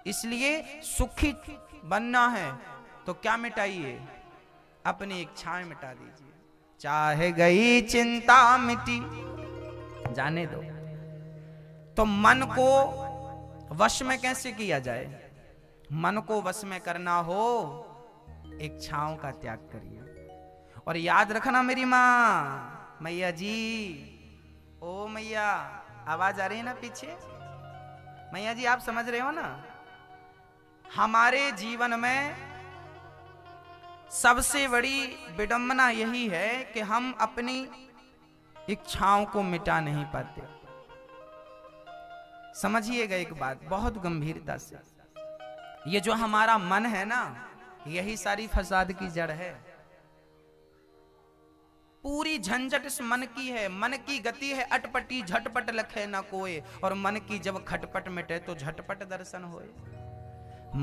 इसलिए सुखी बनना है तो क्या मिटाइए? अपनी इच्छाएं मिटा दीजिए। चाहे गई चिंता मिटी, जाने दो। तो मन को वश में कैसे किया जाए? मन को वश में करना हो, इच्छाओं का त्याग करिए। और याद रखना मेरी माँ, मैया जी, ओ मैया, आवाज आ रही है ना पीछे? मैया जी आप समझ रहे हो ना? हमारे जीवन में सबसे बड़ी विडंबना यही है कि हम अपनी इच्छाओं को मिटा नहीं पाते। समझिएगा एक बात बहुत गंभीरता से, ये जो हमारा मन है ना, यही सारी फसाद की जड़ है। पूरी झंझट इस मन की है। मन की गति है अटपटी, झटपट लखे ना कोई, और मन की जब खटपट मिटे तो झटपट दर्शन होए।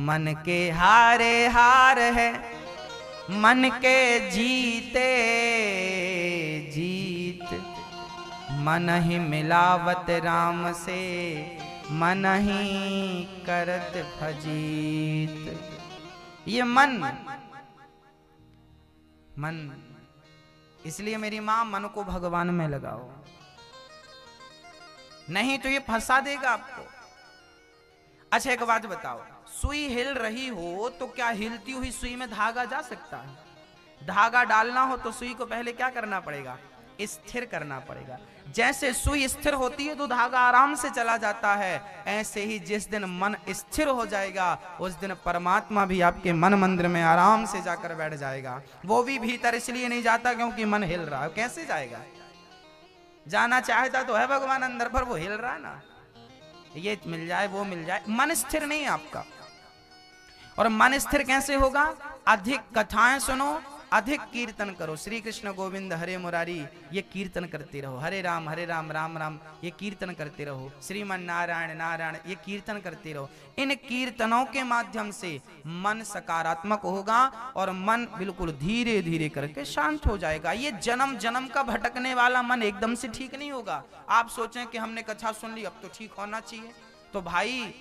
मन के हारे हार है, मन के जीते जीत, मन ही मिलावत राम से, मन ही करत फजीत। ये मन इसलिए मेरी मां, मन को भगवान में लगाओ, नहीं तो ये फंसा देगा आपको। अच्छा एक बात बताओ, सुई हिल रही हो तो क्या हिलती हुई सुई में धागा जा सकता है? धागा डालना हो तो सुई को पहले क्या करना पड़ेगा? स्थिर करना पड़ेगा। जैसे सुई स्थिर होती है तो धागा आराम से चला जाता है, ऐसे ही जिस दिन मन स्थिर हो जाएगा उस दिन परमात्मा भी आपके मन मंदिर में आराम से जाकर बैठ जाएगा। वो भी भीतर इसलिए नहीं जाता क्योंकि मन हिल रहा है। कैसे जाएगा? जाना चाहता तो है भगवान अंदर, पर वो हिल रहा है ना, ये मिल जाए वो मिल जाए। मन स्थिर नहीं है आपका। और मन स्थिर कैसे होगा? अधिक कथाएं सुनो, अधिक कीर्तन करो। श्री कृष्ण गोविंद हरे मुरारी ये कीर्तन करते रहो, हरे राम राम राम ये कीर्तन करते रहो, श्रीमन नारायण नारायण ये कीर्तन करते रहो। इन कीर्तनों के माध्यम से मन सकारात्मक होगा और मन बिल्कुल धीरे धीरे करके शांत हो जाएगा। ये जन्म जन्म का भटकने वाला मन एकदम से ठीक नहीं होगा। आप सोचें कि हमने कथा सुन ली अब तो ठीक होना चाहिए, तो भाई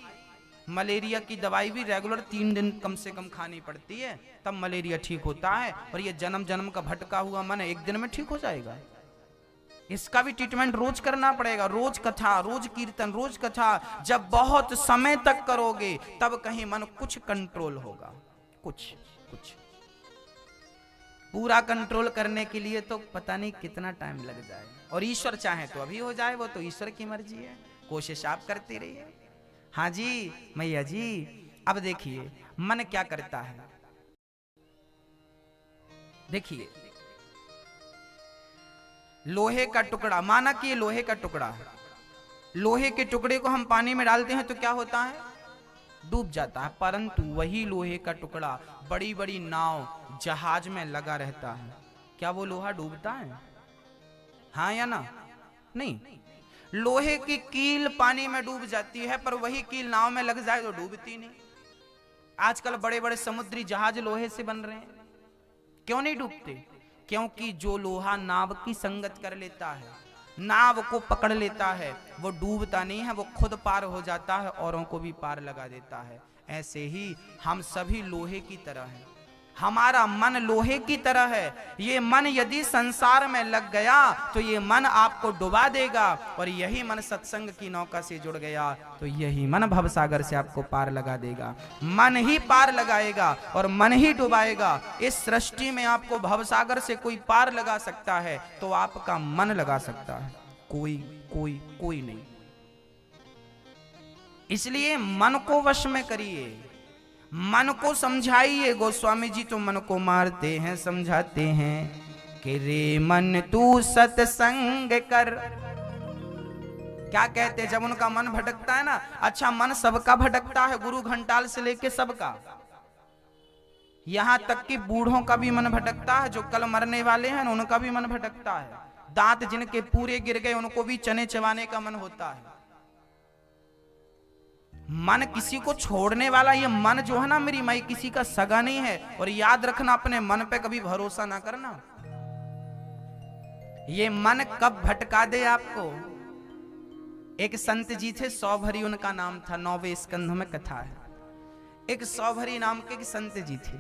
मलेरिया की दवाई भी रेगुलर 3 दिन कम से कम खानी पड़ती है, तब मलेरिया ठीक होता है। और ये जन्म जन्म का भटका हुआ मन एक दिन में ठीक हो जाएगा? इसका भी ट्रीटमेंट रोज करना पड़ेगा। रोज कथा, रोज कीर्तन, रोज कथा। जब बहुत समय तक करोगे तब कहीं मन कुछ कंट्रोल होगा। कुछ पूरा कंट्रोल करने के लिए तो पता नहीं कितना टाइम लग जाए, और ईश्वर चाहे तो अभी हो जाए, वो तो ईश्वर की मर्जी है। कोशिश आप करते रहिए। हाँ जी मैया जी। अब देखिए मन क्या करता है। देखिए लोहे का टुकड़ा, माना कि ये लोहे का टुकड़ा है, लोहे के टुकड़े को हम पानी में डालते हैं तो क्या होता है? डूब जाता है। परंतु वही लोहे का टुकड़ा बड़ी बड़ी नाव जहाज में लगा रहता है, क्या वो लोहा डूबता है? हाँ या ना? नहीं। लोहे की कील पानी में डूब जाती है, पर वही कील नाव में लग जाए तो डूबती नहीं। आजकल बड़े बड़े समुद्री जहाज लोहे से बन रहे हैं, क्यों नहीं डूबते? क्योंकि जो लोहा नाव की संगत कर लेता है, नाव को पकड़ लेता है, वो डूबता नहीं है, वो खुद पार हो जाता है, औरों को भी पार लगा देता है। ऐसे ही हम सभी लोहे की तरह हैं। हमारा मन लोहे की तरह है। ये मन यदि संसार में लग गया तो ये मन आपको डुबा देगा, और यही मन सत्संग की नौका से जुड़ गया तो यही मन भवसागर से आपको पार लगा देगा। मन ही पार लगाएगा और मन ही डुबाएगा। इस सृष्टि में आपको भवसागर से कोई पार लगा सकता है तो आपका मन लगा सकता है, कोई नहीं। इसलिए मन को वश में करिए, मन को समझाइए। गोस्वामी जी तो मन को मारते हैं, समझाते हैं कि रे मन तू सत्संग कर। क्या कहते हैं जब उनका मन भटकता है ना? अच्छा मन सबका भटकता है, गुरु घंटाल से लेके सबका, यहां तक कि बूढ़ों का भी मन भटकता है। जो कल मरने वाले हैं उनका भी मन भटकता है। दांत जिनके पूरे गिर गए उनको भी चने चबाने का मन होता है। मन किसी को छोड़ने वाला, ये मन जो है ना मेरी माई, किसी का सगा नहीं है। और याद रखना, अपने मन पे कभी भरोसा ना करना। ये मन कब भटका दे आपको। एक संत जी थे, सौभरी उनका नाम था, 9वें स्कंध में कथा है। एक सौभरी नाम के संत जी थे,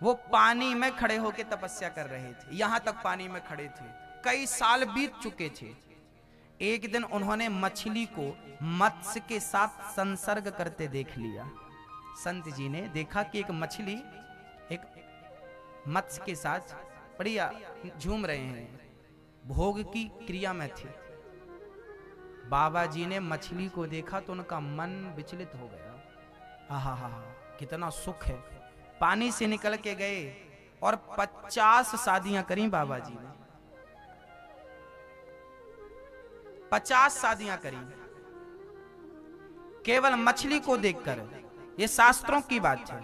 वो पानी में खड़े होकर तपस्या कर रहे थे। यहां तक पानी में खड़े थे, कई साल बीत चुके थे। एक दिन उन्होंने मछली को मत्स्य के साथ संसर्ग करते देख लिया। संत जी ने देखा कि एक मछली एक मत्स्य के साथ बढ़िया झूम रहे हैं, भोग की क्रिया में थे। बाबा जी ने मछली को देखा तो उनका मन विचलित हो गया। आहा, कितना सुख है। पानी से निकल के गए और 50 शादियां करी बाबा जी ने। 50 शादियां करी। केवल मछली को देखकर। ये शास्त्रों की बात है।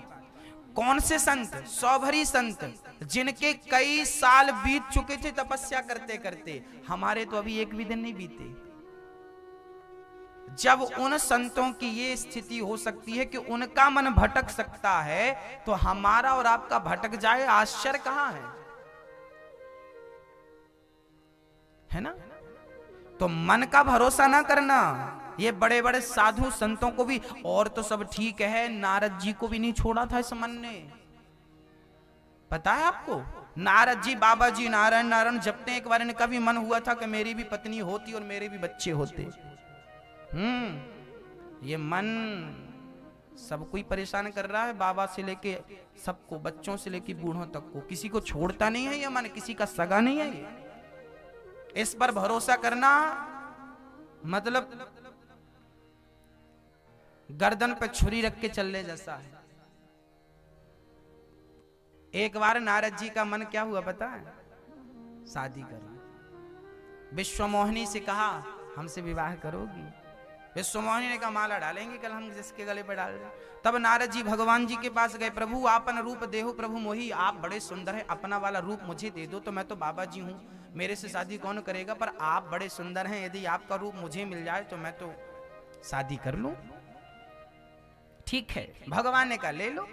कौन से संत? सौभरी संत, जिनके कई साल बीत चुके थे तपस्या करते करते। हमारे तो अभी एक भी दिन नहीं बीते। जब उन संतों की ये स्थिति हो सकती है कि उनका मन भटक सकता है, तो हमारा और आपका भटक जाए, आश्चर्य कहां है ना? तो मन का भरोसा ना करना। ये बड़े बड़े साधु संतों को भी, और तो सब ठीक है, नारद जी को भी नहीं छोड़ा था इस मन ने। पता है आपको, नारद जी बाबा जी नारायण नारायण जपते। एक बार इनका भी मन हुआ था कि मेरी भी पत्नी होती और मेरे भी बच्चे होते। ये मन सब कोई परेशान कर रहा है, बाबा से लेके सबको, बच्चों से लेके बूढ़ों तक को। किसी को छोड़ता नहीं है ये मन, किसी का सगा नहीं है ये। इस पर भरोसा करना मतलब गर्दन पे छुरी रख के चलने जैसा है। एक बार नारद जी का मन क्या हुआ पता है? शादी करना। विश्वमोहिनी से कहा हमसे विवाह करोगी? विश्वमोहिनी ने कहा माला डालेंगे कल हम जिसके गले पर डाल रहे। तब नारद जी भगवान जी के पास गए। प्रभु आपन रूप देहो प्रभु मोही, आप बड़े सुंदर हैं, अपना वाला रूप मुझे दे दो, तो मैं तो बाबा जी हूं, मेरे से शादी कौन करेगा, पर आप बड़े सुंदर हैं, यदि आपका रूप मुझे मिल जाए तो मैं तो शादी कर लूं। ठीक है, भगवान ने कहा ले लो।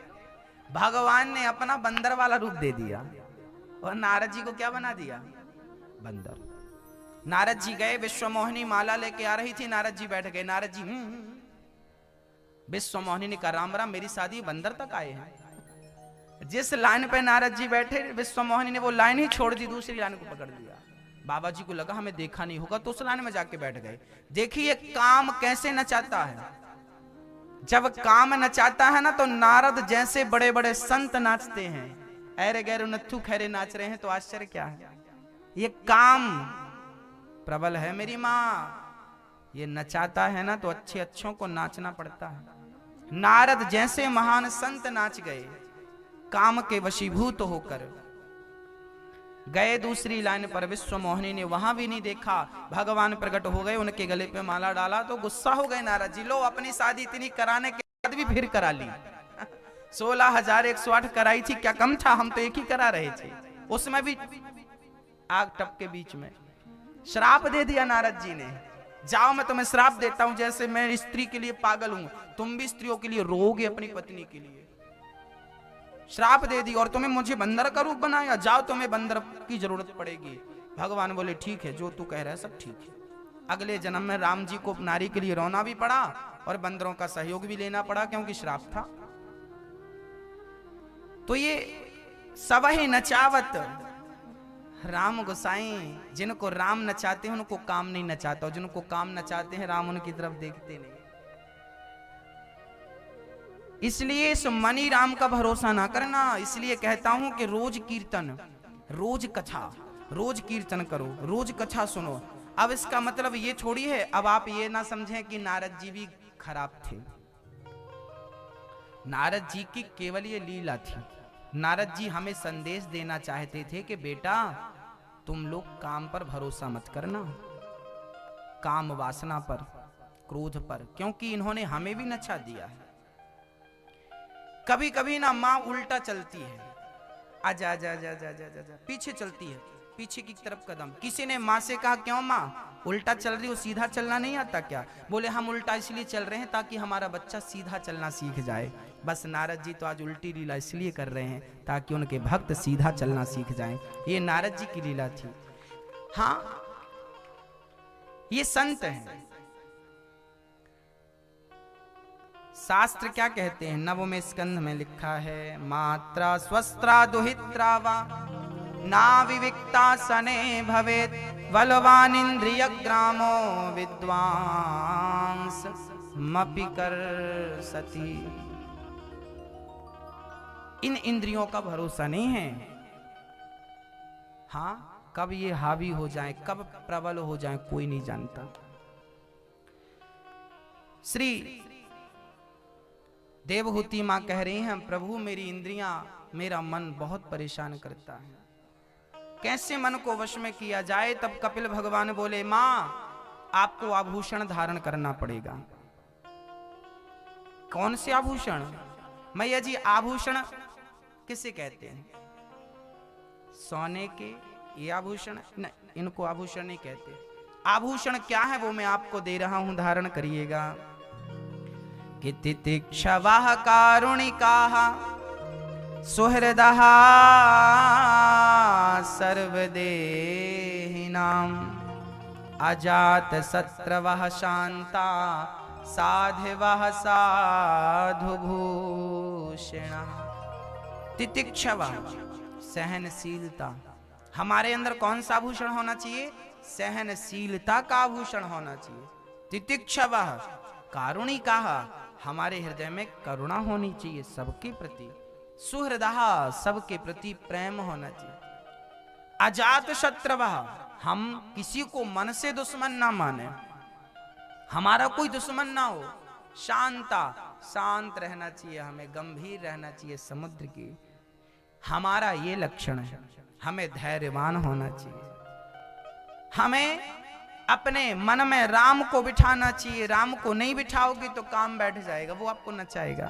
भगवान ने अपना बंदर वाला रूप दे दिया और नारद जी को क्या बना दिया? बंदर। नारद जी गए, विश्वमोहिनी माला लेके आ रही थी, नारद जी बैठ गए। नारद जी विश्वमोहिनी ने कहा राम राम, मेरी शादी बंदर तक आए हैं। जिस लाइन पे नारद जी बैठे, विश्वमोहिनी ने वो लाइन ही छोड़ दी, दूसरी लाइन को पकड़ लिया। बाबा जी को लगा हमें देखा नहीं होगा, तो उस लाइन में जाके बैठ गए। देखिए काम कैसे नचाता है। जब काम नचाता है ना, तो नारद जैसे बड़े बड़े संत नाचते हैं, ऐरे गैर नत्थु खैरे नाच रहे हैं, तो आश्चर्य क्या है? ये काम प्रबल है मेरी माँ। ये नचाता है ना, तो अच्छे अच्छों को नाचना पड़ता है। नारद जैसे महान संत नाच गए, काम के वशीभूत होकर गए। दूसरी लाइन पर विश्वमोहिनी ने वहां भी नहीं देखा, भगवान प्रकट हो गए, उनके गले पे माला डाला, तो गुस्सा हो गए नारद जी। लो अपनी शादी इतनी कराने के बाद भी फिर करा ली। 16,108 कराई थी, क्या कम था? हम तो एक ही करा रहे थे, उसमें भी आग टप के बीच में। श्राप दे दिया नारद जी ने, जाओ मैं तुम्हें श्राप देता हूं, जैसे मैं स्त्री के लिए पागल हूं, तुम भी स्त्रियों के लिए रोगे अपनी पत्नी के लिए। श्राप दे दी और तुम्हें मुझे बंदर का रूप बनाया, जाओ तुम्हें बंदर की जरूरत पड़ेगी। भगवान बोले ठीक है, जो तू कह रहा है सब ठीक है। अगले जन्म में राम जी को नारी के लिए रोना भी पड़ा और बंदरों का सहयोग भी लेना पड़ा, क्योंकि श्राप था। तो ये सब ही नचावत राम गोसाई, जिनको राम नचाते हैं उनको काम नहीं नचाता, और जिनको काम नचाते हैं राम उनकी तरफ देखते नहीं। इसलिए इस मनी राम का भरोसा ना करना। इसलिए कहता हूं कि रोज कीर्तन, रोज कथा, रोज कीर्तन करो, रोज कथा सुनो। अब इसका मतलब ये थोड़ी है, अब आप ये ना समझें कि नारद जी भी खराब थे। नारद जी की केवल ये लीला थी। नारद जी हमें संदेश देना चाहते थे कि बेटा तुम लोग काम पर भरोसा मत करना, काम वासना पर, क्रोध पर, क्योंकि इन्होंने हमें भी नचा दिया है। कभी कभी ना माँ उल्टा चलती है, आजा जा जा जा जा जा, पीछे चलती है, पीछे की तरफ कदम। किसी ने माँ से कहा क्यों माँ उल्टा चल रही हो, सीधा चलना नहीं आता क्या? बोले हम उल्टा इसलिए चल रहे हैं ताकि हमारा बच्चा सीधा चलना सीख जाए। बस नारद जी तो आज उल्टी लीला इसलिए कर रहे हैं ताकि उनके भक्त सीधा चलना सीख जाएं। ये नारद जी की लीला थी। हाँ, ये संत हैं। शास्त्र क्या कहते हैं? नवम स्कंध में लिखा है, मात्रा स्वस्त्रा दुहित्रा वा ना विविक्ता सने भवेत बलवान इंद्रिय ग्रामो विद्वांस मपि कर सती। इन इंद्रियों का भरोसा नहीं है। हाँ, कब ये हावी हो जाए, कब प्रबल हो जाए, कोई नहीं जानता। श्री देवहूति मां कह रही हैं, प्रभु मेरी इंद्रियां, मेरा मन बहुत परेशान करता है, कैसे मन को वश में किया जाए? तब कपिल भगवान बोले, मां आपको आभूषण धारण करना पड़ेगा। कौन से आभूषण? मैया जी आभूषण किसे कहते हैं? सोने के ये आभूषण नहीं, इनको आभूषण नहीं कहते। आभूषण क्या है वो मैं आपको दे रहा हूं, धारण करिएगा। कि तितिक्षवाः कारुणिकाः सुहृदः सर्वदेहिनां अजात शत्रवः शांता साधिवः साधुभूषणः। तितिक्षवा सहनशीलता। हमारे अंदर कौन सा आभूषण होना चाहिए? सहनशीलता का आभूषण होना चाहिए। तितिक्षवा कारुणिकाः, हमारे हृदय में करुणा होनी चाहिए सबके प्रति। सुहृदः, सबके प्रति प्रेम होना चाहिए। अजात शत्रवः, हम किसी को मन से दुश्मन ना माने, हमारा कोई दुश्मन ना हो। शांता, शांत रहना चाहिए, हमें गंभीर रहना चाहिए समुद्र की, हमारा ये लक्षण है। हमें धैर्यवान होना चाहिए, हमें अपने मन में राम को बिठाना चाहिए। राम को नहीं बिठाओगे तो काम बैठ जाएगा, वो आपको नचाएगा।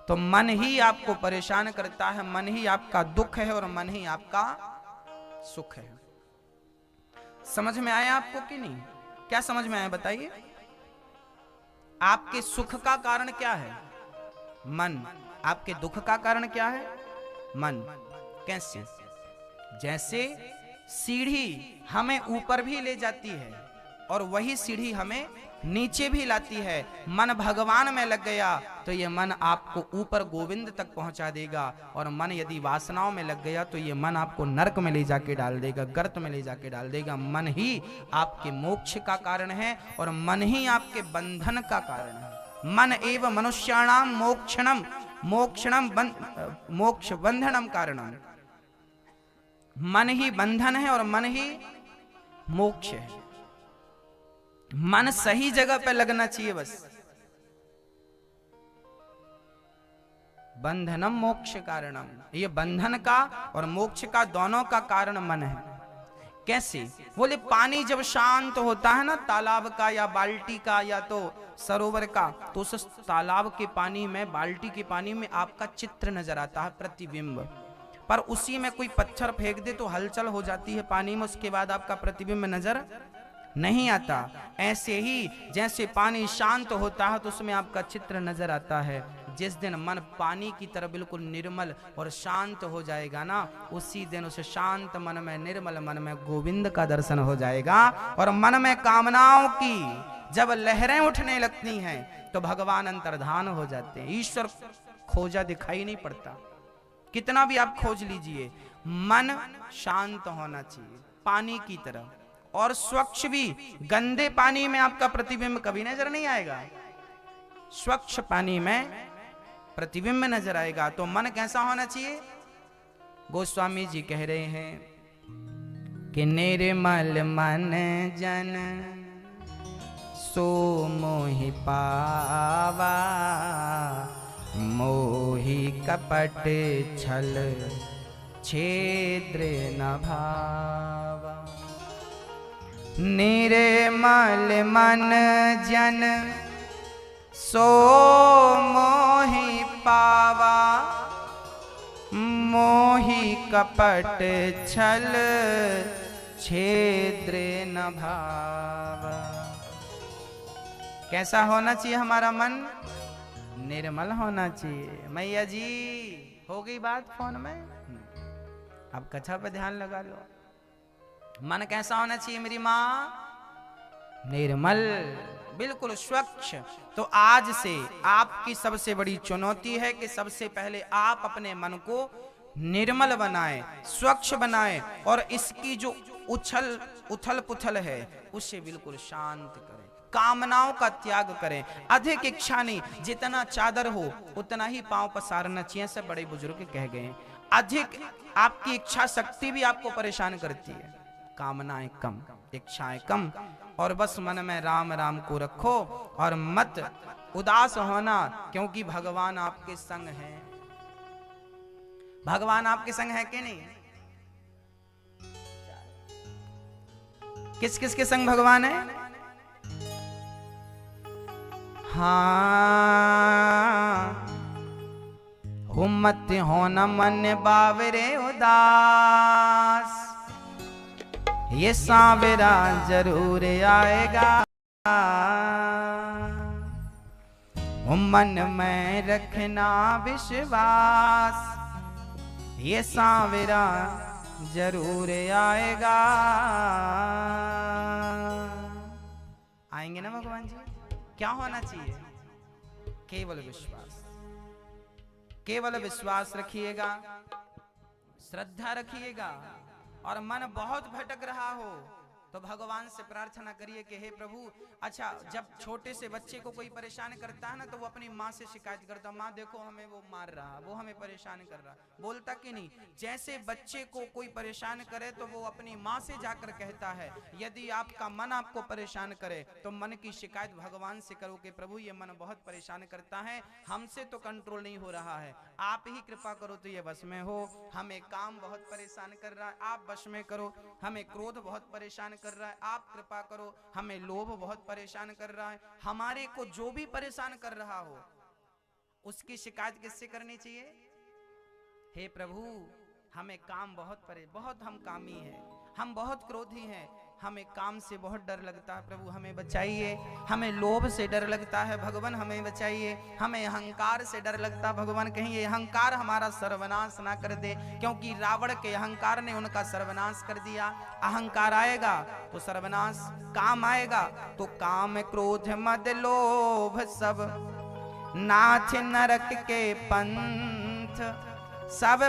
तो मन ही आपको परेशान करता है, मन ही आपका दुख है और मन ही आपका सुख है। समझ में आया आपको कि नहीं? क्या समझ में आया बताइए? आपके सुख का कारण क्या है? मन। आपके दुख का कारण क्या है? मन। कैसे? जैसे सीढ़ी हमें ऊपर भी ले जाती है और वही सीढ़ी हमें नीचे भी लाती है। मन भगवान में लग गया तो ये मन आपको ऊपर गोविंद तक पहुंचा देगा, और मन यदि वासनाओं में लग गया तो ये मन आपको नरक में ले जाके डाल देगा, गर्त में ले जाके डाल देगा। मन ही आपके मोक्ष का कारण है और मन ही आपके बंधन का कारण है। मन एव मनुष्याणाम मोक्ष बंधनम कारणम। मन ही बंधन है और मन ही मोक्ष है। मन सही जगह पे लगना चाहिए बस। बंधनम मोक्ष कारणम, ये बंधन का और मोक्ष का दोनों का कारण मन है। कैसे? बोले पानी जब शांत होता है ना, तालाब का या बाल्टी का या तो सरोवर का, तो उस तालाब के पानी में, बाल्टी के पानी में आपका चित्र नजर आता है, प्रतिबिंब। पर उसी में कोई पत्थर फेंक दे तो हलचल हो जाती है पानी में, उसके बाद आपका प्रतिबिंब नजर नहीं आता। ऐसे ही जैसे पानी शांत होता है तो उसमें आपका चित्र नजर आता है। जिस दिन मन पानी की तरह बिल्कुल निर्मल और शांत हो जाएगा ना, उसी दिन उस शांत मन में, निर्मल मन में गोविंद का दर्शन हो जाएगा। और मन में कामनाओं की जब लहरें उठने लगती हैं तो भगवान अंतर्धान हो जाते हैं। ईश्वर खोजा दिखाई नहीं पड़ता, कितना भी आप खोज लीजिए। मन शांत होना चाहिए पानी की तरह, और स्वच्छ भी। गंदे पानी में आपका प्रतिबिंब कभी नजर नहीं आएगा, स्वच्छ पानी में प्रतिबिंब नजर आएगा। तो मन कैसा होना चाहिए? गोस्वामी जी कह रहे हैं कि निर्मल मन जन सो मोहि पावा, मोहि कपट छल छेद्र न भावा। निर्मल मन जन सो मोहि पावा, मोहि कपट छल छेद्र न भावा। कैसा होना चाहिए हमारा मन? निर्मल होना चाहिए। मैया जी हो गई बात फोन में, अब कथा पे ध्यान लगा लो। मन कैसा होना चाहिए मेरी माँ? निर्मल, बिल्कुल स्वच्छ। तो आज से आपकी सबसे बड़ी चुनौती है कि सबसे पहले आप अपने मन को निर्मल बनाएं, स्वच्छ बनाएं, और इसकी जो उथल पुथल है उसे बिल्कुल शांत करें। कामनाओं का त्याग करें, अधिक इच्छा नहीं। जितना चादर हो उतना ही पांव पसारना चाहिए, सब बड़े बुजुर्ग कह गए। अधिक आपकी इच्छा शक्ति भी आपको परेशान करती है। कामनाएं कम, इच्छाएं कम, और बस मन में राम राम को रखो और मत उदास होना, क्योंकि भगवान आपके संग हैं। भगवान आपके संग है कि नहीं? किस किस के संग भगवान है? हाँ हुम्मत हो न मन बावरे उदास, ये सांवरा जरूर आएगा। मन में रखना विश्वास, ये सांवरा जरूर आएगा। आएंगे ना भगवान जी? क्या होना चाहिए? केवल विश्वास, केवल विश्वास रखिएगा, श्रद्धा रखिएगा। और मन बहुत भटक रहा हो तो भगवान से प्रार्थना करिए कि हे प्रभु, अच्छा जब छोटे से बच्चे को कोई परेशान करता है ना तो वो अपनी माँ से शिकायत करता है, माँ देखो हमें वो मार रहा, वो हमें परेशान कर रहा, बोलता कि नहीं? जैसे बच्चे को कोई परेशान करे तो वो अपनी माँ से जाकर कहता है। यदि आपका मन आपको परेशान करे तो मन की शिकायत भगवान से करो कि प्रभु ये मन बहुत परेशान करता है, हमसे तो कंट्रोल नहीं हो रहा है, आप ही कृपा करो तो ये बस में हो। हमें काम बहुत परेशान कर रहा है, आप बस में करो। हमें क्रोध बहुत परेशान कर रहा है, आप कृपा करो। हमें लोभ बहुत परेशान कर रहा है। हमारे को जो भी परेशान कर रहा हो उसकी शिकायत किससे करनी चाहिए? हे प्रभु हमें काम बहुत हम कामी हैं, हम बहुत क्रोधी हैं, हमें काम से बहुत डर लगता है, प्रभु हमें बचाइए। हमें लोभ से डर लगता है, भगवान हमें बचाइए। हमें अहंकार से डर लगता है, भगवान कहीं ये अहंकार हमारा सर्वनाश ना कर दे, क्योंकि रावण के अहंकार ने उनका सर्वनाश कर दिया। अहंकार आएगा तो सर्वनाश, काम आएगा तो काम क्रोध मद लोभ सब नाथ नरक के पंथ सब